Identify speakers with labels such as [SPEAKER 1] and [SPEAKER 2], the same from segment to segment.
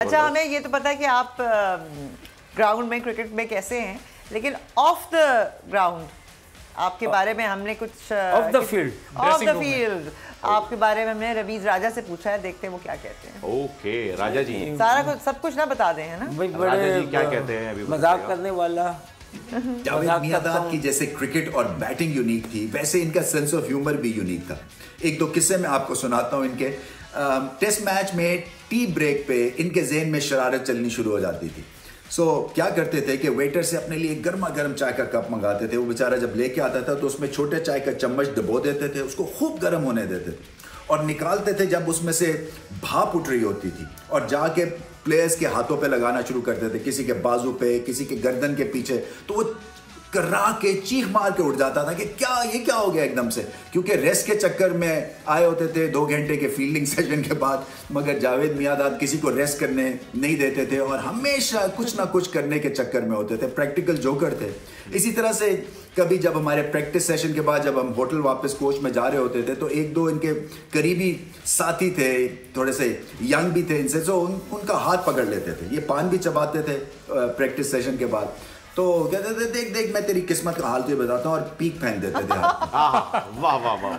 [SPEAKER 1] अच्छा, हमें ये तो पता है कि आप ग्राउंड में क्रिकेट में कैसे हैं, लेकिन ऑफ द ग्राउंड आपके बारे में हमने कुछ
[SPEAKER 2] ऑफ द फील्ड
[SPEAKER 1] आपके बारे में हमने रमीज राजा से पूछा है, देखते हैं वो क्या कहते हैं।
[SPEAKER 3] ओके राजा जी,
[SPEAKER 1] सारा कुछ सब कुछ ना बता दें, है ना।
[SPEAKER 3] राजा जी क्या कहते हैं अभी?
[SPEAKER 2] मजाक करने वाला
[SPEAKER 4] जावेद मियांदाद की जैसे क्रिकेट और बैटिंग यूनिक थी, वैसे इनका सेंस ऑफ ह्यूमर भी यूनिक था। एक दो किस्से मैं आपको सुनाता हूँ इनके। टेस्ट मैच में टी ब्रेक पे इनके ज़हन में शरारत चलनी शुरू हो जाती थी। क्या करते थे कि वेटर से अपने लिए गर्मा गर्म चाय का कप मंगाते थे। वो बेचारा जब लेके आता था तो उसमें छोटे चाय का चम्मच डबो देते थे, उसको खूब गर्म होने देते थे और निकालते थे जब उसमें से भाप उठ रही होती थी, और जाके प्लेयर्स के हाथों पे लगाना शुरू करते थे, किसी के बाजू पे, किसी के गर्दन के पीछे। तो वो कर्रा के चीख मार के उठ जाता था कि ये क्या हो गया एकदम से, क्योंकि रेस्ट के चक्कर में आए होते थे 2 घंटे के फील्डिंग सेशन के बाद। मगर जावेद मियांदाद किसी को रेस्ट करने नहीं देते थे और हमेशा कुछ ना कुछ करने के चक्कर में होते थे। प्रैक्टिकल जोकर थे। इसी तरह से कभी जब हमारे प्रैक्टिस सेशन के बाद जब हम होटल वापस कोच में जा रहे होते थे तो 1-2 इनके करीबी साथी थे, थोड़े से यंग भी थे इनसे, जो उनका हाथ पकड़ लेते थे। ये पान भी चबाते थे प्रैक्टिस सेशन के बाद। तो कहते थे देख मैं तेरी किस्मत का हाल तुझे बताता हूँ, और पीक फेंक देते थे।
[SPEAKER 3] वाह वाह वाह वाह,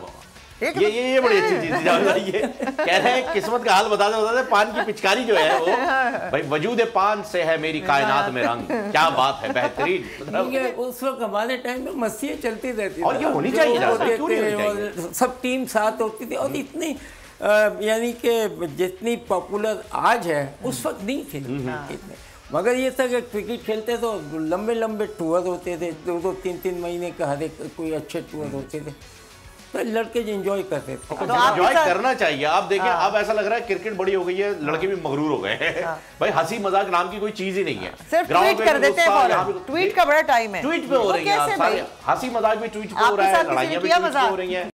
[SPEAKER 3] ये बड़ी अच्छी चीज है। ये कह रहे हैं किस्मत का हाल बताते पान की पिचकारी जो है वो भाई वजूद पान से है मेरी कायनात में रंग। क्या बात है, बेहतरीन।
[SPEAKER 2] उस वक्त हमारे टाइम में मस्तियाँ चलती रहती
[SPEAKER 3] और ये होनी चाहिए,
[SPEAKER 2] सब टीम साथ होती थी। और इतनी यानी कि जितनी पॉपुलर आज है उस वक्त नहीं थी इतने। मगर ये था कि क्रिकेट खेलते तो लंबे लंबे टूर होते थे, 2-2 3-3 महीने का हर एक कोई अच्छे टूर होते थे, तो लड़के एंजॉय करते थे।
[SPEAKER 3] तो एंजॉय करना चाहिए। आप देखें अब ऐसा लग रहा है क्रिकेट बड़ी हो गई है, लड़के भी मगरूर हो गए हैं। भाई हंसी मजाक नाम की कोई चीज ही नहीं है।
[SPEAKER 1] सिर्फ ट्वीट कर देते हैं, ट्वीट का बड़ा टाइम है,
[SPEAKER 3] ट्वीट पे हो रही है, हंसी मजाक भी ट्वीट पे हो रहा है, लड़ाइयां भी ट्वीट पे हो रही हैं।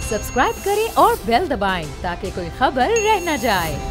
[SPEAKER 5] सब्सक्राइब करें और बेल दबाएं ताकि कोई खबर रह न जाए।